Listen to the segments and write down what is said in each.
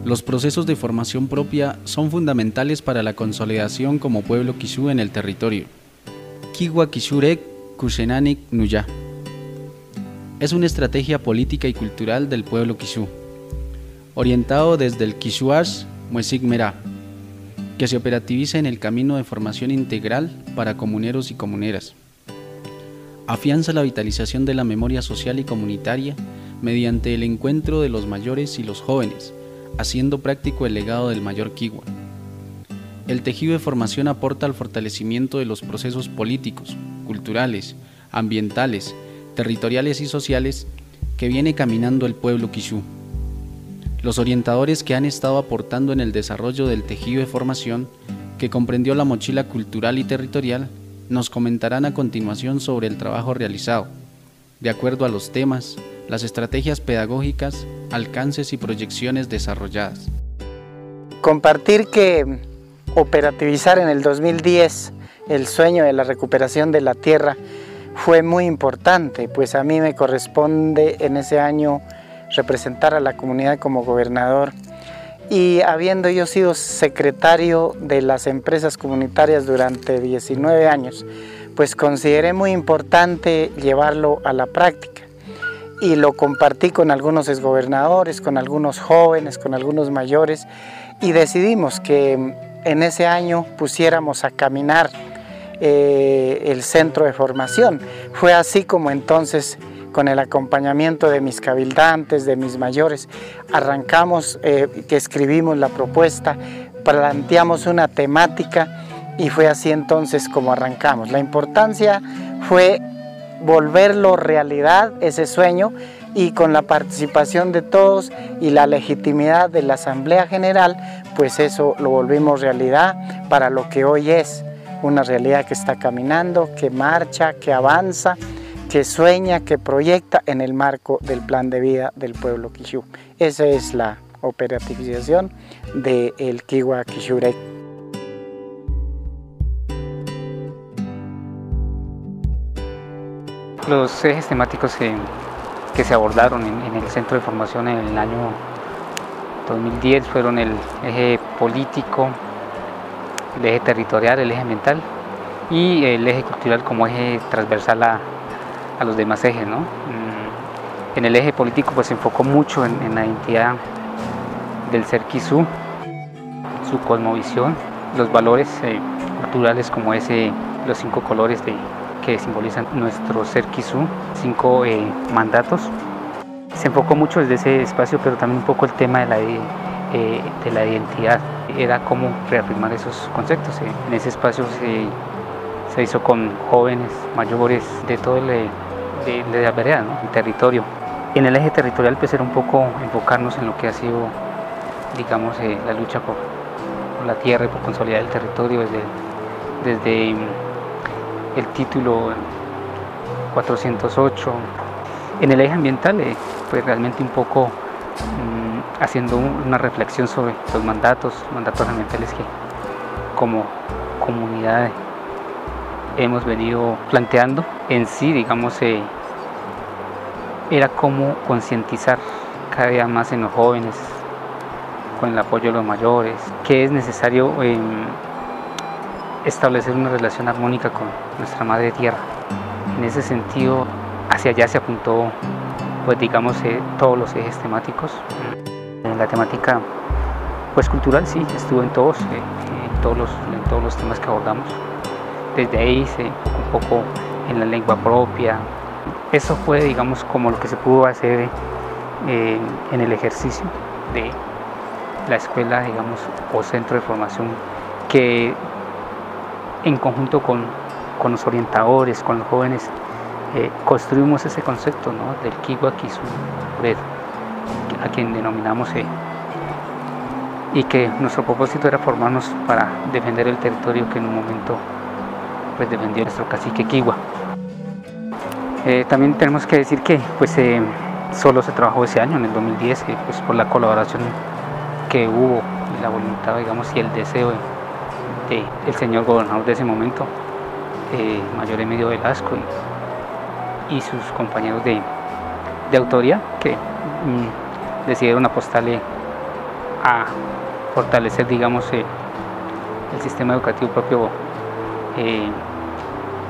Los procesos de formación propia son fundamentales para la consolidación como pueblo quixú en el territorio. Kiwa Quixurek Kushenanik Nuya es una estrategia política y cultural del pueblo quixú, orientado desde el Quixuash Muesig Merá, que se operativiza en el camino de formación integral para comuneros y comuneras. Afianza la vitalización de la memoria social y comunitaria mediante el encuentro de los mayores y los jóvenes, haciendo práctico el legado del mayor Kiwa. El tejido de formación aporta al fortalecimiento de los procesos políticos, culturales, ambientales, territoriales y sociales que viene caminando el pueblo quixú. Los orientadores que han estado aportando en el desarrollo del tejido de formación, que comprendió la mochila cultural y territorial, nos comentarán a continuación sobre el trabajo realizado, de acuerdo a los temas, las estrategias pedagógicas, alcances y proyecciones desarrolladas. Compartir que operativizar en el 2010 el sueño de la recuperación de la tierra fue muy importante, pues a mí me corresponde en ese año representar a la comunidad como gobernador, y habiendo yo sido secretario de las empresas comunitarias durante 19 años, pues consideré muy importante llevarlo a la práctica y lo compartí con algunos exgobernadores, con algunos jóvenes, con algunos mayores, y decidimos que en ese año pusiéramos a caminar el centro de formación. Fue así como entonces, con el acompañamiento de mis cabildantes, de mis mayores, arrancamos, que escribimos la propuesta, planteamos una temática y fue así entonces como arrancamos. La importancia fue volverlo realidad, ese sueño, y con la participación de todos y la legitimidad de la Asamblea General, pues eso lo volvimos realidad para lo que hoy es una realidad que está caminando, que marcha, que avanza, que sueña, que proyecta en el marco del plan de vida del pueblo quixú. Esa es la operativización del Kiwa Quixurek. Los ejes temáticos que se abordaron en el centro de formación en el año 2010 fueron el eje político, el eje territorial, el eje ambiental y el eje cultural como eje transversal a los demás ejes, ¿no? En el eje político pues se enfocó mucho en la identidad del ser quixú, su cosmovisión, los valores culturales como los 5 colores que simbolizan nuestro ser quixú, 5 mandatos. Se enfocó mucho desde ese espacio, pero también un poco el tema de la identidad, era cómo reafirmar esos conceptos. En ese espacio se hizo con jóvenes, mayores, de todo de la vereda, ¿no? El territorio. En el eje territorial pues era un poco enfocarnos en lo que ha sido, digamos, la lucha por la tierra y por consolidar el territorio desde el título 408. En el eje ambiental pues realmente un poco haciendo una reflexión sobre los mandatos ambientales que como comunidad hemos venido planteando. En sí, digamos, era cómo concientizar cada día más en los jóvenes, con el apoyo de los mayores, que es necesario establecer una relación armónica con nuestra madre tierra. En ese sentido, hacia allá se apuntó, pues digamos, todos los ejes temáticos. La temática pues cultural sí estuvo en todos los temas que abordamos. Desde ahí un poco en la lengua propia. Eso fue, digamos, como lo que se pudo hacer en el ejercicio de la escuela, digamos, o centro de formación, que en conjunto con los orientadores, con los jóvenes, construimos ese concepto, ¿no? Del Kiwa Quixurek, a quien denominamos, y que nuestro propósito era formarnos para defender el territorio que en un momento pues defendió nuestro cacique Kiwa. También tenemos que decir que pues solo se trabajó ese año, en el 2010, pues por la colaboración que hubo y la voluntad, digamos, y el deseo del señor gobernador de ese momento, Mayor Emilio Velasco, y sus compañeros de autoría, que decidieron apostarle a fortalecer, digamos, el sistema educativo propio,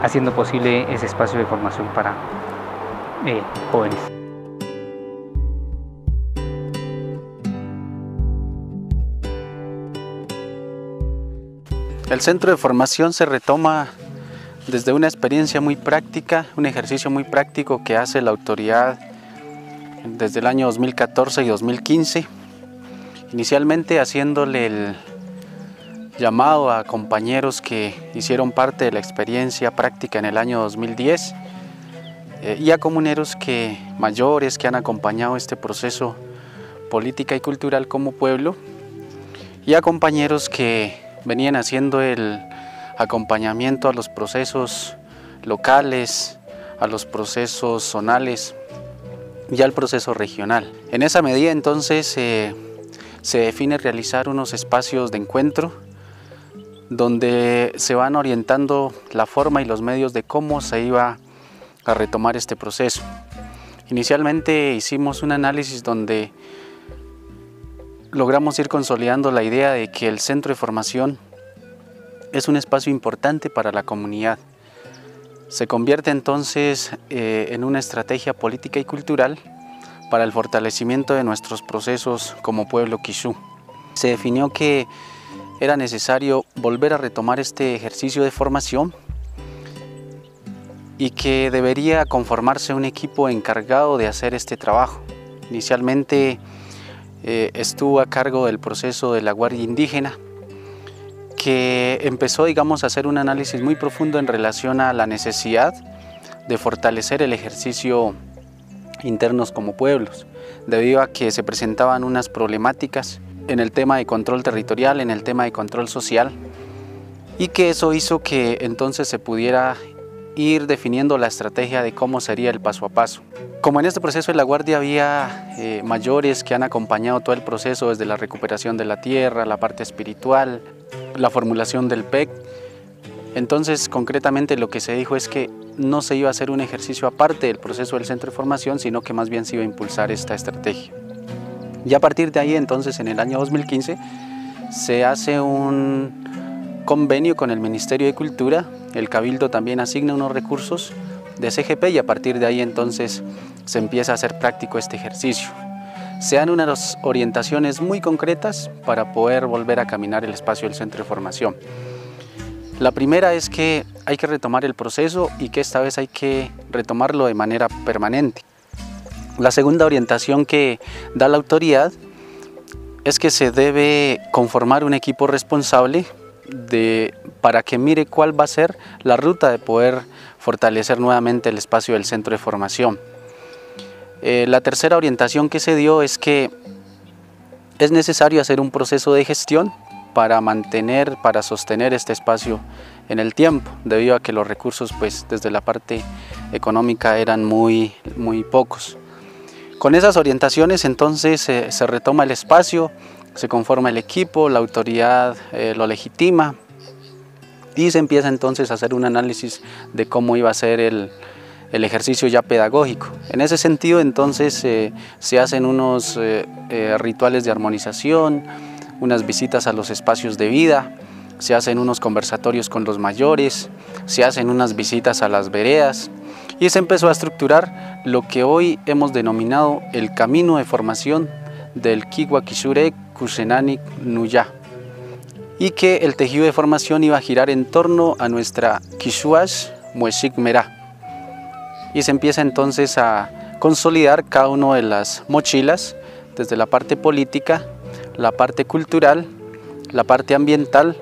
haciendo posible ese espacio de formación para jóvenes. El centro de formación se retoma desde una experiencia muy práctica, un ejercicio muy práctico que hace la autoridad desde el año 2014 y 2015, inicialmente haciéndole el llamado a compañeros que hicieron parte de la experiencia práctica en el año 2010 y a comuneros mayores que han acompañado este proceso política y cultural como pueblo, y a compañeros que venían haciendo el acompañamiento a los procesos locales, a los procesos zonales y al proceso regional. En esa medida entonces se define realizar unos espacios de encuentro donde se van orientando la forma y los medios de cómo se iba a retomar este proceso. Inicialmente hicimos un análisis donde logramos ir consolidando la idea de que el centro de formación es un espacio importante para la comunidad. Se convierte entonces en una estrategia política y cultural para el fortalecimiento de nuestros procesos como pueblo quixú. Se definió que era necesario volver a retomar este ejercicio de formación y que debería conformarse un equipo encargado de hacer este trabajo. Inicialmente estuvo a cargo del proceso de la Guardia Indígena, que empezó, digamos, a hacer un análisis muy profundo en relación a la necesidad de fortalecer el ejercicio internos como pueblos, debido a que se presentaban unas problemáticas en el tema de control territorial, en el tema de control social, y que eso hizo que entonces se pudiera ir definiendo la estrategia de cómo sería el paso a paso. Como en este proceso de la Guardia había mayores que han acompañado todo el proceso desde la recuperación de la tierra, la parte espiritual, la formulación del PEC, entonces concretamente lo que se dijo es que no se iba a hacer un ejercicio aparte del proceso del centro de formación, sino que más bien se iba a impulsar esta estrategia. Y a partir de ahí entonces en el año 2015 se hace un convenio con el Ministerio de Cultura, el Cabildo también asigna unos recursos de CGP y a partir de ahí entonces se empieza a hacer práctico este ejercicio. Se dan unas orientaciones muy concretas para poder volver a caminar el espacio del centro de formación. La primera es que hay que retomar el proceso y que esta vez hay que retomarlo de manera permanente. La segunda orientación que da la autoridad es que se debe conformar un equipo responsable para que mire cuál va a ser la ruta de poder fortalecer nuevamente el espacio del centro de formación. La tercera orientación que se dio es que es necesario hacer un proceso de gestión para sostener este espacio en el tiempo, debido a que los recursos pues desde la parte económica eran muy pocos. Con esas orientaciones entonces se retoma el espacio, se conforma el equipo, la autoridad lo legitima y se empieza entonces a hacer un análisis de cómo iba a ser el ejercicio ya pedagógico. En ese sentido entonces se hacen unos rituales de armonización, unas visitas a los espacios de vida, se hacen unos conversatorios con los mayores, se hacen unas visitas a las veredas y se empezó a estructurar lo que hoy hemos denominado el camino de formación del Kiwa Kixurek Kusenanik Nuya, y que el tejido de formación iba a girar en torno a nuestra Kishuash Mueshik Merá. Y se empieza entonces a consolidar cada una de las mochilas, desde la parte política, la parte cultural, la parte ambiental,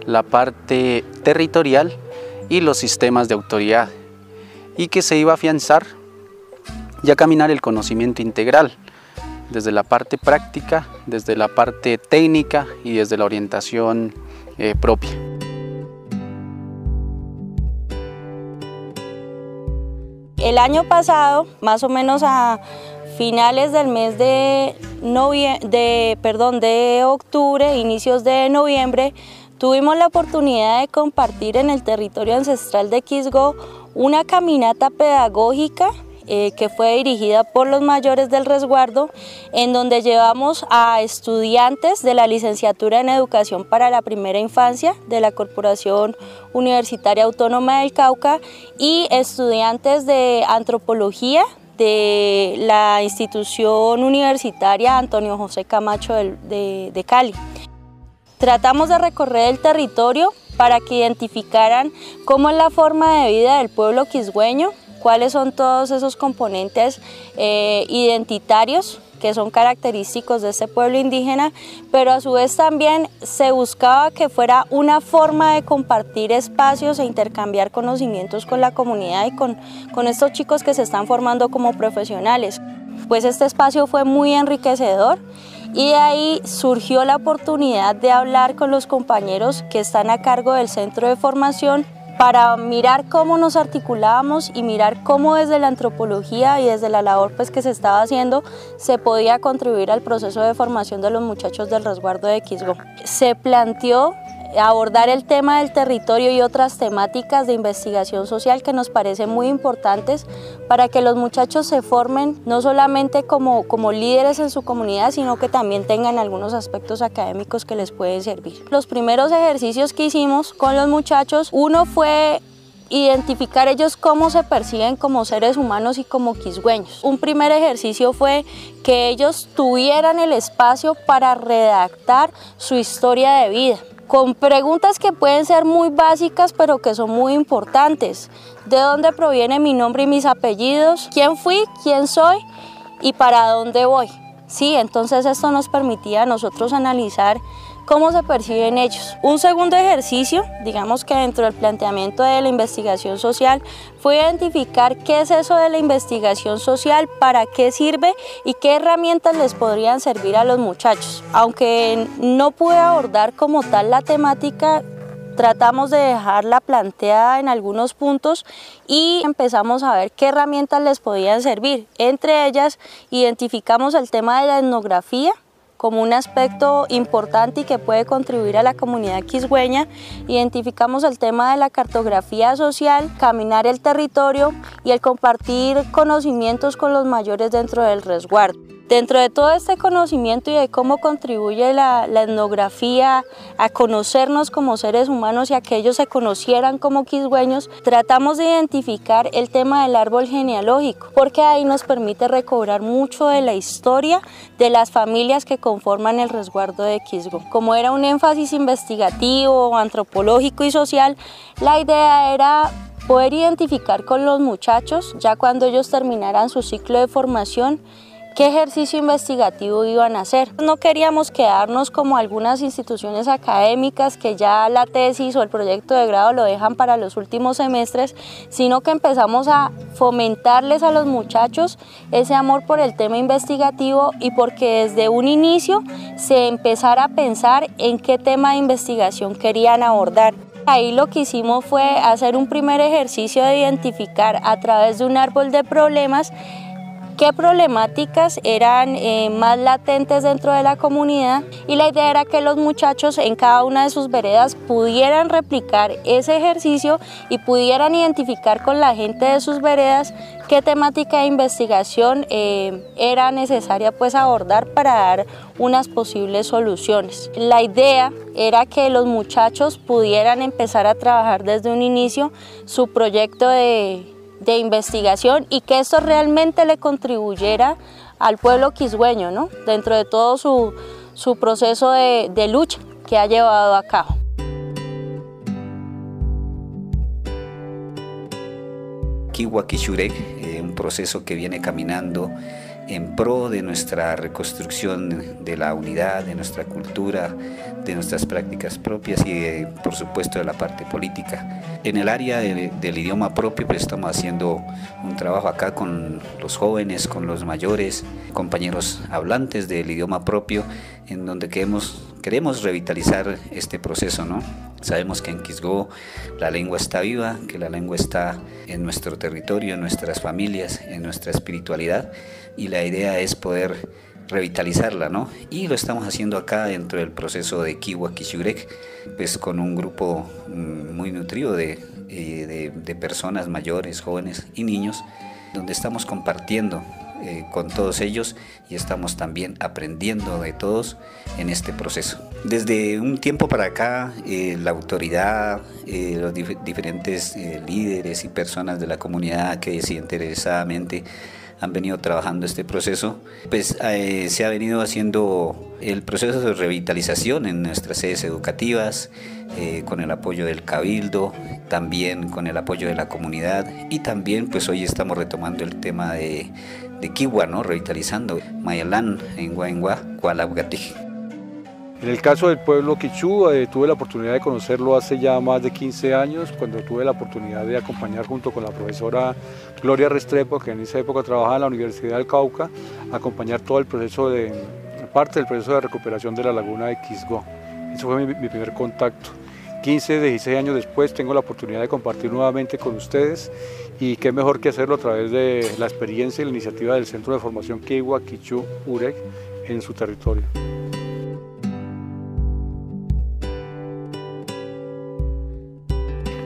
la parte territorial y los sistemas de autoridad, y que se iba a afianzar y a caminar el conocimiento integral, desde la parte práctica, desde la parte técnica y desde la orientación propia. El año pasado, más o menos a finales del mes de octubre, inicios de noviembre, tuvimos la oportunidad de compartir en el territorio ancestral de Quisgó una caminata pedagógica que fue dirigida por los mayores del resguardo, en donde llevamos a estudiantes de la licenciatura en Educación para la Primera Infancia de la Corporación Universitaria Autónoma del Cauca y estudiantes de Antropología de la institución universitaria Antonio José Camacho de Cali. Tratamos de recorrer el territorio para que identificaran cómo es la forma de vida del pueblo quisgueño, cuáles son todos esos componentes identitarios que son característicos de este pueblo indígena, pero a su vez también se buscaba que fuera una forma de compartir espacios e intercambiar conocimientos con la comunidad y con estos chicos que se están formando como profesionales. Pues este espacio fue muy enriquecedor y de ahí surgió la oportunidad de hablar con los compañeros que están a cargo del centro de formación para mirar cómo nos articulábamos y mirar cómo desde la antropología y desde la labor pues, que se estaba haciendo se podía contribuir al proceso de formación de los muchachos del resguardo de Quisgó. Se planteó abordar el tema del territorio y otras temáticas de investigación social que nos parecen muy importantes para que los muchachos se formen no solamente como líderes en su comunidad, sino que también tengan algunos aspectos académicos que les pueden servir. Los primeros ejercicios que hicimos con los muchachos, uno fue identificar ellos cómo se perciben como seres humanos y como quisgueños. Un primer ejercicio fue que ellos tuvieran el espacio para redactar su historia de vida, con preguntas que pueden ser muy básicas, pero que son muy importantes. ¿De dónde proviene mi nombre y mis apellidos? ¿Quién fui? ¿Quién soy? ¿Y para dónde voy? Sí, entonces esto nos permitía a nosotros analizar cómo se perciben ellos. Un segundo ejercicio, digamos que dentro del planteamiento de la investigación social, fue identificar qué es eso de la investigación social, para qué sirve y qué herramientas les podrían servir a los muchachos. Aunque no pude abordar como tal la temática, tratamos de dejarla planteada en algunos puntos y empezamos a ver qué herramientas les podían servir. Entre ellas, identificamos el tema de la etnografía como un aspecto importante y que puede contribuir a la comunidad quisgueña. Identificamos el tema de la cartografía social, caminar el territorio y el compartir conocimientos con los mayores dentro del resguardo. Dentro de todo este conocimiento y de cómo contribuye la etnografía a conocernos como seres humanos y a que ellos se conocieran como quisgueños, tratamos de identificar el tema del árbol genealógico, porque ahí nos permite recobrar mucho de la historia de las familias que conforman el resguardo de Quisgó. Como era un énfasis investigativo, antropológico y social, la idea era poder identificar con los muchachos, ya cuando ellos terminaran su ciclo de formación, qué ejercicio investigativo iban a hacer. No queríamos quedarnos como algunas instituciones académicas que ya la tesis o el proyecto de grado lo dejan para los últimos semestres, sino que empezamos a fomentarles a los muchachos ese amor por el tema investigativo y porque desde un inicio se empezara a pensar en qué tema de investigación querían abordar. Ahí lo que hicimos fue hacer un primer ejercicio de identificar a través de un árbol de problemas qué problemáticas eran más latentes dentro de la comunidad, y la idea era que los muchachos en cada una de sus veredas pudieran replicar ese ejercicio y pudieran identificar con la gente de sus veredas qué temática de investigación era necesaria pues abordar para dar unas posibles soluciones. La idea era que los muchachos pudieran empezar a trabajar desde un inicio su proyecto de investigación y que esto realmente le contribuyera al pueblo quisgueño, ¿no? Dentro de todo su proceso de lucha que ha llevado a cabo. Kiwa Kishurek, un proceso que viene caminando en pro de nuestra reconstrucción de la unidad, de nuestra cultura, de nuestras prácticas propias y por supuesto de la parte política. En el área del idioma propio pues estamos haciendo un trabajo acá con los jóvenes, con los mayores, compañeros hablantes del idioma propio, en donde queremos revitalizar este proceso, ¿no? Sabemos que en Quisgó la lengua está viva, que la lengua está en nuestro territorio, en nuestras familias, en nuestra espiritualidad, y la idea es poder revitalizarla, ¿no? Y lo estamos haciendo acá dentro del proceso de Kiwa Kishurek, pues con un grupo muy nutrido de personas mayores, jóvenes y niños, donde estamos compartiendo con todos ellos y estamos también aprendiendo de todos en este proceso. Desde un tiempo para acá, la autoridad, los diferentes líderes y personas de la comunidad que desinteresadamente han venido trabajando este proceso, pues se ha venido haciendo el proceso de revitalización en nuestras sedes educativas, con el apoyo del Cabildo, también con el apoyo de la comunidad, y también pues hoy estamos retomando el tema de Kiwa, ¿no? Revitalizando Mayalán en Guaengua, Cualabgatij. En el caso del pueblo quichú, tuve la oportunidad de conocerlo hace ya más de 15 años, cuando tuve la oportunidad de acompañar junto con la profesora Gloria Restrepo, que en esa época trabajaba en la Universidad del Cauca, acompañar todo el proceso parte del proceso de recuperación de la laguna de Quisgó. Eso fue mi primer contacto. 15, 16 años después tengo la oportunidad de compartir nuevamente con ustedes, y qué mejor que hacerlo a través de la experiencia y la iniciativa del Centro de Formación Kiwa Kichú Urek en su territorio.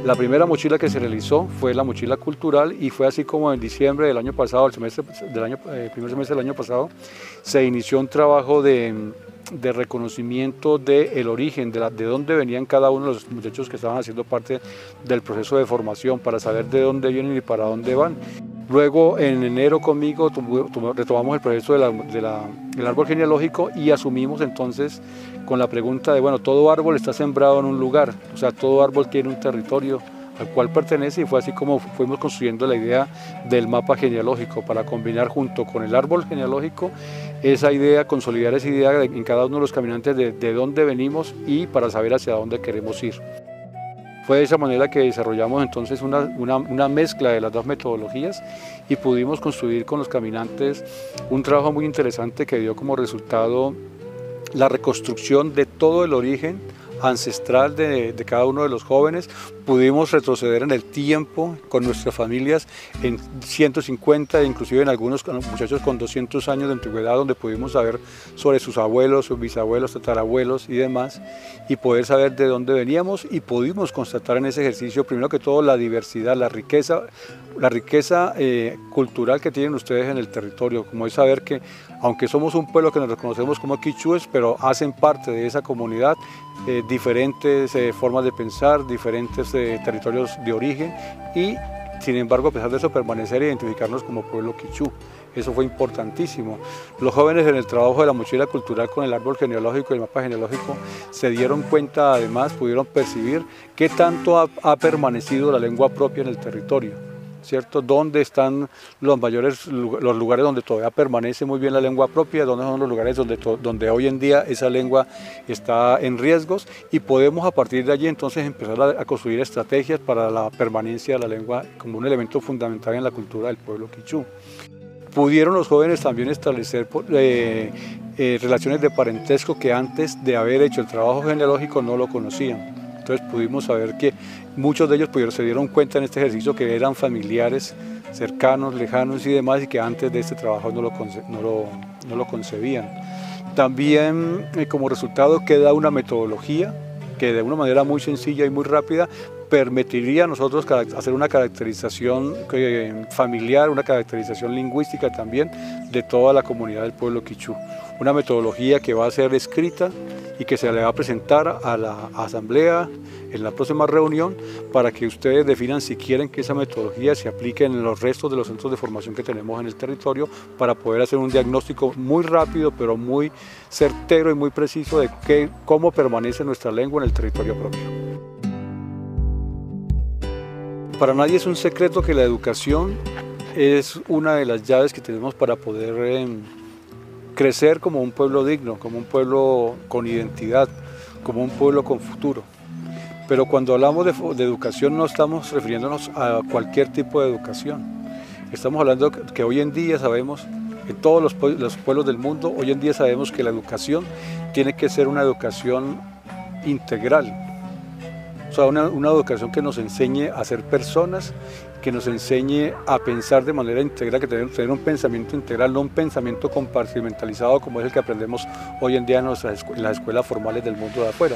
La primera mochila que se realizó fue la mochila cultural, y fue así como en diciembre del año pasado, primer semestre del año pasado, se inició un trabajo de reconocimiento del origen, de dónde venían cada uno de los muchachos que estaban haciendo parte del proceso de formación, para saber de dónde vienen y para dónde van. Luego, en enero conmigo retomamos el proceso del árbol genealógico, y asumimos entonces con la pregunta de, bueno, todo árbol está sembrado en un lugar, o sea, todo árbol tiene un territorio al cual pertenece, y fue así como fuimos construyendo la idea del mapa genealógico, para combinar junto con el árbol genealógico esa idea, consolidar esa idea en cada uno de los caminantes de dónde venimos y para saber hacia dónde queremos ir. Fue de esa manera que desarrollamos entonces una mezcla de las dos metodologías, y pudimos construir con los caminantes un trabajo muy interesante que dio como resultado la reconstrucción de todo el origen ancestral de cada uno de los jóvenes. Pudimos retroceder en el tiempo con nuestras familias en 150, inclusive en algunos muchachos con 200 años de antigüedad, donde pudimos saber sobre sus abuelos, sus bisabuelos, tatarabuelos y demás, y poder saber de dónde veníamos, y pudimos constatar en ese ejercicio, primero que todo, la diversidad, la riqueza cultural que tienen ustedes en el territorio, como es saber que, aunque somos un pueblo que nos reconocemos como quichúes, pero hacen parte de esa comunidad diferentes formas de pensar, diferentes territorios de origen, y sin embargo, a pesar de eso, permanecer e identificarnos como pueblo quichú. Eso fue importantísimo. Los jóvenes, en el trabajo de la mochila cultural con el árbol genealógico y el mapa genealógico, se dieron cuenta, además pudieron percibir qué tanto ha permanecido la lengua propia en el territorio, ¿cierto? ¿Dónde están los lugares donde todavía permanece muy bien la lengua propia? ¿Dónde son los lugares donde hoy en día esa lengua está en riesgos? Y podemos a partir de allí entonces empezar a construir estrategias para la permanencia de la lengua como un elemento fundamental en la cultura del pueblo quichú. Pudieron los jóvenes también establecer relaciones de parentesco que antes de haber hecho el trabajo genealógico no lo conocían. Entonces pudimos saber que muchos de ellos se dieron cuenta en este ejercicio que eran familiares cercanos, lejanos y demás, y que antes de este trabajo no lo concebían. También como resultado queda una metodología que de una manera muy sencilla y muy rápida permitiría a nosotros hacer una caracterización familiar, una caracterización lingüística también de toda la comunidad del pueblo quichú. Una metodología que va a ser escrita y que se le va a presentar a la asamblea en la próxima reunión, para que ustedes definan si quieren que esa metodología se aplique en los restos de los centros de formación que tenemos en el territorio, para poder hacer un diagnóstico muy rápido pero muy certero y muy preciso de cómo permanece nuestra lengua en el territorio propio. Para nadie es un secreto que la educación es una de las llaves que tenemos para poder crecer como un pueblo digno, como un pueblo con identidad, como un pueblo con futuro. Pero cuando hablamos de educación no estamos refiriéndonos a cualquier tipo de educación. Estamos hablando que hoy en día sabemos, en todos los pueblos del mundo, hoy en día sabemos que la educación tiene que ser una educación integral. O sea, una educación que nos enseñe a ser personas, que nos enseñe a pensar de manera integral, que tener un pensamiento integral, no un pensamiento compartimentalizado como es el que aprendemos hoy en día en las escuelas formales del mundo de afuera.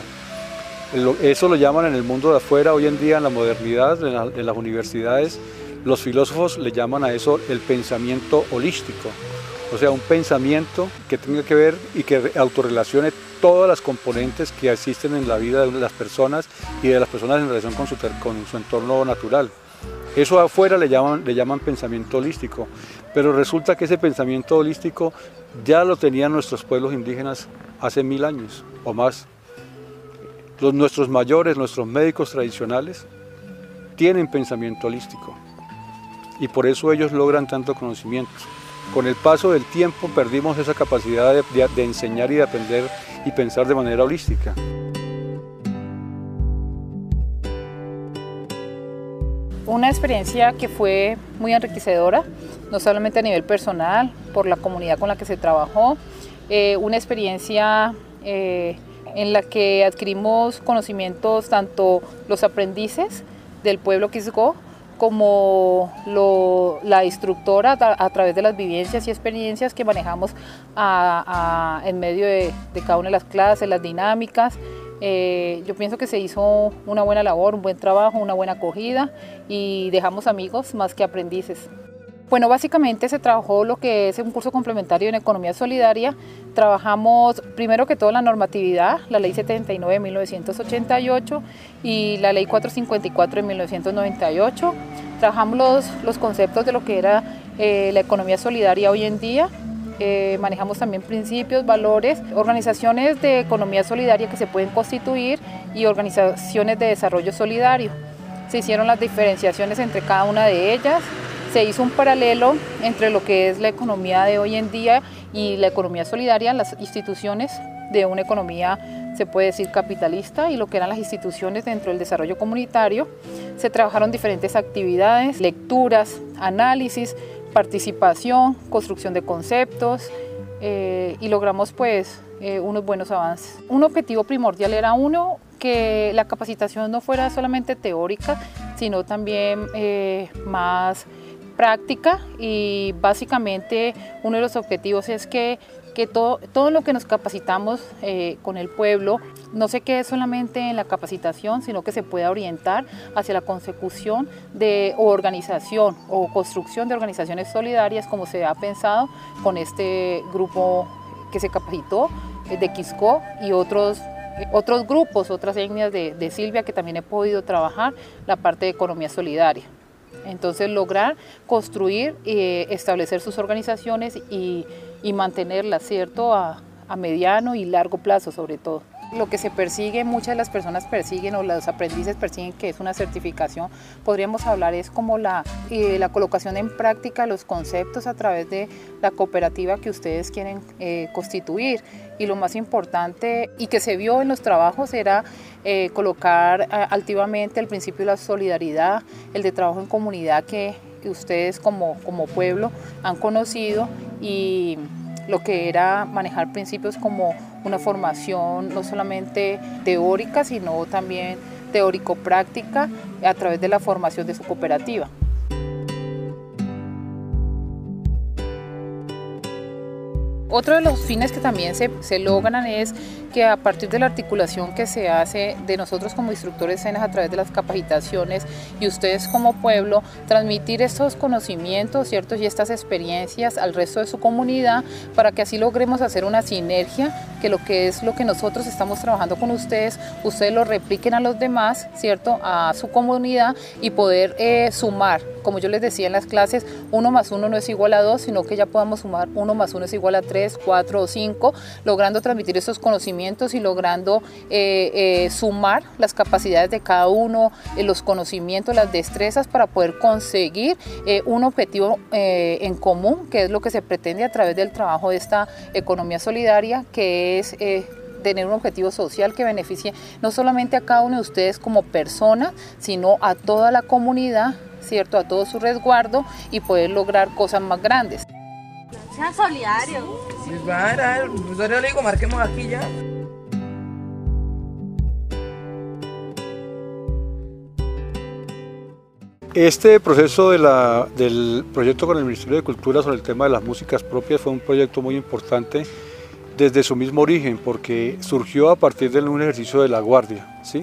Eso lo llaman en el mundo de afuera, hoy en día en la modernidad, en las universidades, Los filósofos le llaman a eso el pensamiento holístico, o sea, un pensamiento que tenga que ver y que autorrelacione todas las componentes que existen en la vida de las personas y de las personas en relación con su entorno natural. Eso afuera le llaman pensamiento holístico, pero resulta que ese pensamiento holístico ya lo tenían nuestros pueblos indígenas hace 1000 años o más. Nuestros mayores, nuestros médicos tradicionales, tienen pensamiento holístico y por eso ellos logran tanto conocimiento. Con el paso del tiempo perdimos esa capacidad de enseñar y de aprender y pensar de manera holística. Una experiencia que fue muy enriquecedora, no solamente a nivel personal, por la comunidad con la que se trabajó, una experiencia en la que adquirimos conocimientos tanto los aprendices del pueblo Quisgó como la instructora a través de las vivencias y experiencias que manejamos en medio de cada una de las clases, las dinámicas. Yo pienso que se hizo una buena labor, un buen trabajo, una buena acogida y dejamos amigos más que aprendices. Bueno, básicamente se trabajó lo que es un curso complementario en economía solidaria. Trabajamos primero que todo la normatividad, la ley 79 de 1988 y la ley 454 de 1998. Trabajamos los conceptos de lo que era la economía solidaria hoy en día. Manejamos también principios, valores, organizaciones de economía solidaria que se pueden constituir y organizaciones de desarrollo solidario. Se hicieron las diferenciaciones entre cada una de ellas. Se hizo un paralelo entre lo que es la economía de hoy en día y la economía solidaria, las instituciones de una economía, se puede decir, capitalista, y lo que eran las instituciones dentro del desarrollo comunitario. Se trabajaron diferentes actividades, lecturas, análisis, participación, construcción de conceptos y logramos pues unos buenos avances. Un objetivo primordial era que la capacitación no fuera solamente teórica, sino también más práctica, y básicamente uno de los objetivos es que todo lo que nos capacitamos con el pueblo no se quede solamente en la capacitación, sino que se pueda orientar hacia la consecución o organización o construcción de organizaciones solidarias, como se ha pensado con este grupo que se capacitó de Quisgó y otros grupos, otras etnias de Silvia, que también he podido trabajar la parte de economía solidaria. Entonces lograr construir y establecer sus organizaciones y mantenerlas, ¿cierto?, a mediano y largo plazo sobre todo. Lo que se persigue, muchas de las personas persiguen o los aprendices persiguen, que es una certificación, podríamos hablar es como la colocación en práctica de los conceptos a través de la cooperativa que ustedes quieren constituir. Y lo más importante y que se vio en los trabajos era colocar altivamente el principio de la solidaridad, el de trabajo en comunidad que ustedes como pueblo han conocido, y lo que era manejar principios como una formación no solamente teórica, sino también teórico-práctica a través de la formación de su cooperativa. Otro de los fines que también se logran es que a partir de la articulación que se hace de nosotros como instructores SENAS a través de las capacitaciones y ustedes como pueblo, transmitir estos conocimientos, ¿cierto?, y estas experiencias al resto de su comunidad, para que así logremos hacer una sinergia, que lo que nosotros estamos trabajando con ustedes lo repliquen a los demás, ¿cierto?, a su comunidad, y poder sumar. Como yo les decía en las clases, 1 más 1 no es igual a 2, sino que ya podamos sumar 1 más 1 es igual a 3, 4 o 5, logrando transmitir esos conocimientos y logrando sumar las capacidades de cada uno, los conocimientos, las destrezas, para poder conseguir un objetivo en común, que es lo que se pretende a través del trabajo de esta economía solidaria, que es tener un objetivo social que beneficie no solamente a cada uno de ustedes como persona, sino a toda la comunidad, ¿cierto?, a todo su resguardo, y poder lograr cosas más grandes. Sean solidarios. Pues va, el profesor le digo, marquemos aquí ya. Este proceso del proyecto con el Ministerio de Cultura sobre el tema de las músicas propias fue un proyecto muy importante desde su mismo origen, porque surgió a partir de un ejercicio de la guardia, ¿sí?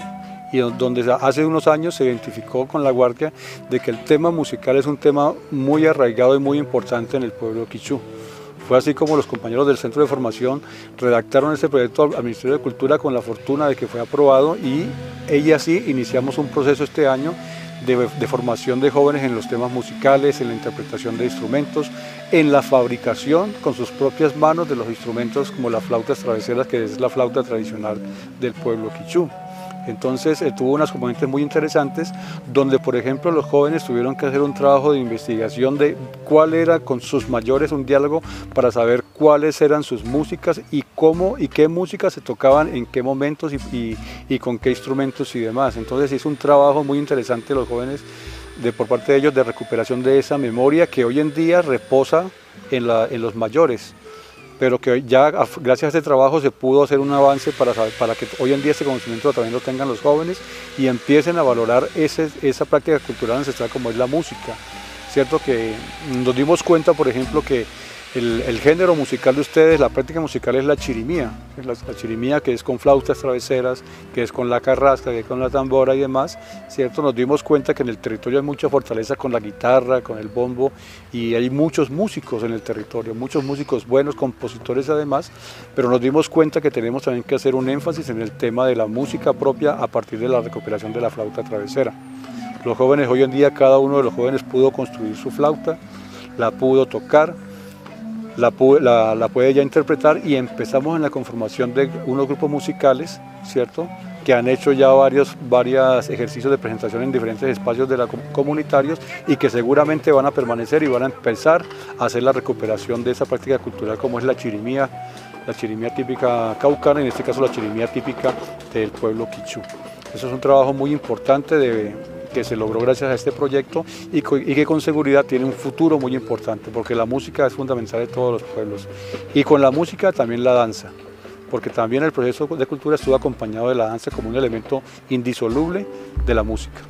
y donde hace unos años se identificó con la Guardia de que el tema musical es un tema muy arraigado y muy importante en el pueblo quichú. Fue así como los compañeros del Centro de Formación redactaron este proyecto al Ministerio de Cultura con la fortuna de que fue aprobado y así iniciamos un proceso este año de formación de jóvenes en los temas musicales, en la interpretación de instrumentos, en la fabricación con sus propias manos de los instrumentos como las flautas traveseras, que es la flauta tradicional del pueblo quichú. Entonces tuvo unas componentes muy interesantes donde, por ejemplo, los jóvenes tuvieron que hacer un trabajo de investigación de cuál era con sus mayores, un diálogo para saber cuáles eran sus músicas y cómo y qué músicas se tocaban en qué momentos y con qué instrumentos y demás. Entonces hizo un trabajo muy interesante los jóvenes por parte de ellos de recuperación de esa memoria que hoy en día reposa en los mayores, pero que ya gracias a este trabajo se pudo hacer un avance para que hoy en día ese conocimiento también lo tengan los jóvenes y empiecen a valorar esa práctica cultural ancestral como es la música. Cierto que nos dimos cuenta, por ejemplo, que el género musical de ustedes, la práctica musical es la chirimía, que es con flautas traveseras, que es con la carrasca, que es con la tambora y demás, ¿cierto? Nos dimos cuenta que en el territorio hay mucha fortaleza con la guitarra, con el bombo, y hay muchos músicos en el territorio, muchos músicos buenos, compositores además, pero nos dimos cuenta que tenemos también que hacer un énfasis en el tema de la música propia a partir de la recuperación de la flauta travesera. Los jóvenes hoy en día, cada uno de los jóvenes pudo construir su flauta, la pudo tocar, la puede ya interpretar y empezamos en la conformación de unos grupos musicales, ¿cierto?, que han hecho ya varios ejercicios de presentación en diferentes espacios comunitarios y que seguramente van a permanecer y van a empezar a hacer la recuperación de esa práctica cultural como es la chirimía típica caucana, en este caso la chirimía típica del pueblo quichú. Eso es un trabajo muy importante que se logró gracias a este proyecto y que con seguridad tiene un futuro muy importante, porque la música es fundamental de todos los pueblos. Y con la música también la danza, porque también el proceso de cultura estuvo acompañado de la danza como un elemento indisoluble de la música.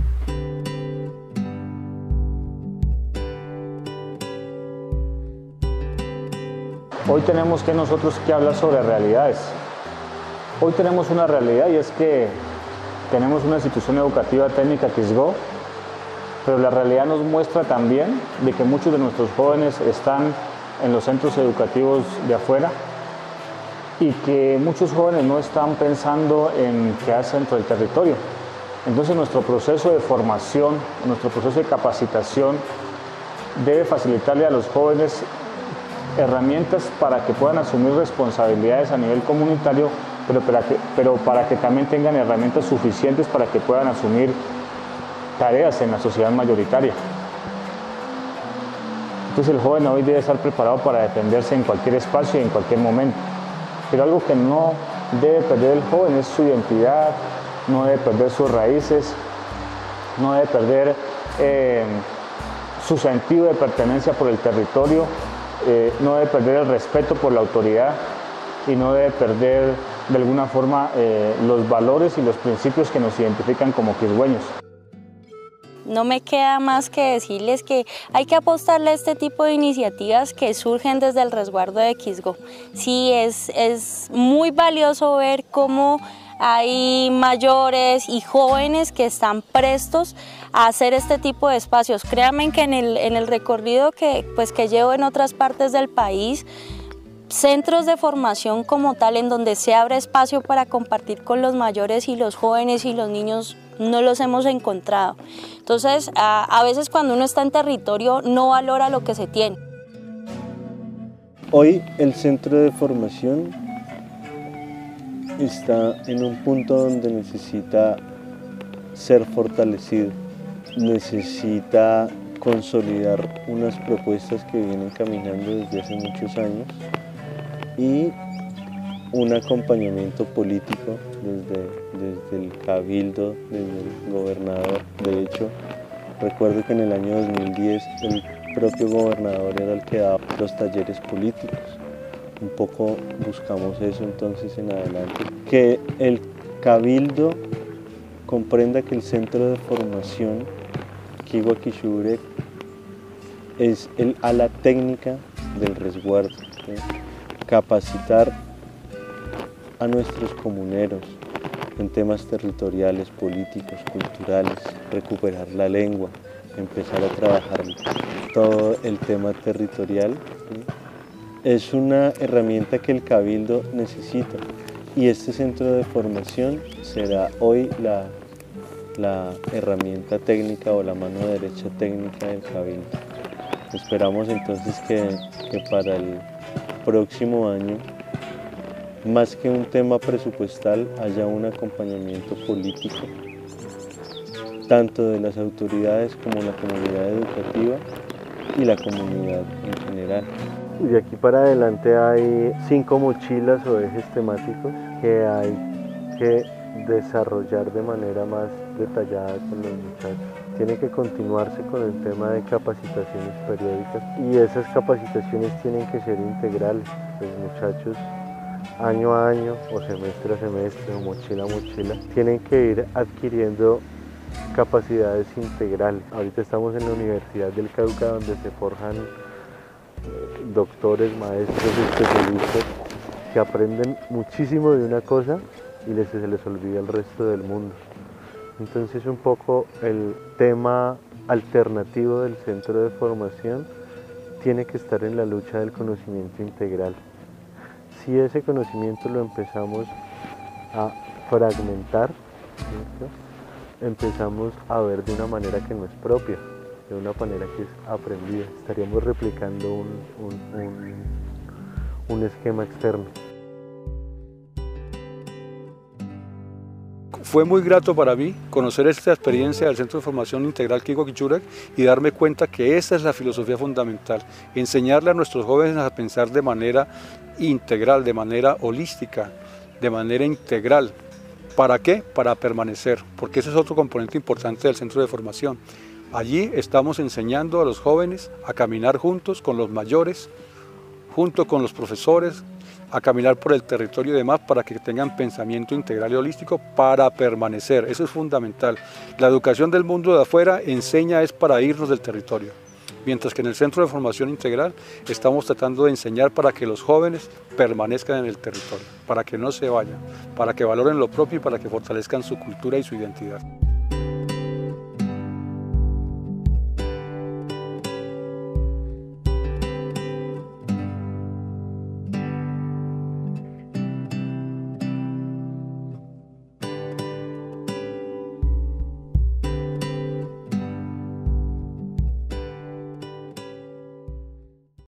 Hoy tenemos que nosotros que hablar sobre realidades. Hoy tenemos una realidad y es que tenemos una institución educativa técnica Quisgó, pero la realidad nos muestra también de que muchos de nuestros jóvenes están en los centros educativos de afuera y que muchos jóvenes no están pensando en quedarse dentro del territorio. Entonces nuestro proceso de formación, nuestro proceso de capacitación debe facilitarle a los jóvenes herramientas para que puedan asumir responsabilidades a nivel comunitario, pero para que también tengan herramientas suficientes para que puedan asumir tareas en la sociedad mayoritaria. Entonces el joven hoy debe estar preparado para defenderse en cualquier espacio y en cualquier momento. Pero algo que no debe perder el joven es su identidad, no debe perder sus raíces, no debe perder su sentido de pertenencia por el territorio, no debe perder el respeto por la autoridad y no debe perder de alguna forma los valores y los principios que nos identifican como quisgueños. No me queda más que decirles que hay que apostarle a este tipo de iniciativas que surgen desde el resguardo de Quisgó. Sí, es muy valioso ver cómo hay mayores y jóvenes que están prestos a hacer este tipo de espacios. Créanme que en el recorrido que llevo en otras partes del país, centros de formación como tal, en donde se abre espacio para compartir con los mayores y los jóvenes y los niños, no los hemos encontrado. Entonces, a veces cuando uno está en territorio no valora lo que se tiene. Hoy el centro de formación está en un punto donde necesita ser fortalecido, necesita consolidar unas propuestas que vienen caminando desde hace muchos años y un acompañamiento político desde el cabildo, desde el gobernador. De hecho, recuerdo que en el año 2010 el propio gobernador era el que daba los talleres políticos. Un poco buscamos eso entonces en adelante, que el cabildo comprenda que el centro de formación Kiwa Kishurek es el ala técnica del resguardo, ¿sí? Capacitar a nuestros comuneros, en temas territoriales, políticos, culturales, recuperar la lengua, empezar a trabajar todo el tema territorial, ¿sí? Es una herramienta que el Cabildo necesita y este centro de formación será hoy la herramienta técnica o la mano derecha técnica del Cabildo. Esperamos entonces que para el próximo año, más que un tema presupuestal, haya un acompañamiento político, tanto de las autoridades como la comunidad educativa y la comunidad en general. De aquí para adelante hay 5 mochilas o ejes temáticos que hay que desarrollar de manera más detallada con los muchachos. Tiene que continuarse con el tema de capacitaciones periódicas y esas capacitaciones tienen que ser integrales. Los muchachos año a año o semestre a semestre o mochila a mochila tienen que ir adquiriendo capacidades integrales. Ahorita estamos en la Universidad del Cauca donde se forjan doctores, maestros, especialistas que aprenden muchísimo de una cosa y se les olvida el resto del mundo. Entonces un poco el tema alternativo del centro de formación tiene que estar en la lucha del conocimiento integral. Si ese conocimiento lo empezamos a fragmentar, ¿cierto? Empezamos a ver de una manera que no es propia, de una manera que es aprendida. Estaríamos replicando un esquema externo. Fue muy grato para mí conocer esta experiencia del Centro de Formación Integral Kiwa Kichurek y darme cuenta que esta es la filosofía fundamental, enseñarle a nuestros jóvenes a pensar de manera integral, de manera holística, de manera integral. ¿Para qué? Para permanecer, porque ese es otro componente importante del Centro de Formación. Allí estamos enseñando a los jóvenes a caminar juntos con los mayores, junto con los profesores, a caminar por el territorio y demás para que tengan pensamiento integral y holístico para permanecer. Eso es fundamental. La educación del mundo de afuera enseña es para irnos del territorio, mientras que en el Centro de Formación Integral estamos tratando de enseñar para que los jóvenes permanezcan en el territorio, para que no se vayan, para que valoren lo propio y para que fortalezcan su cultura y su identidad.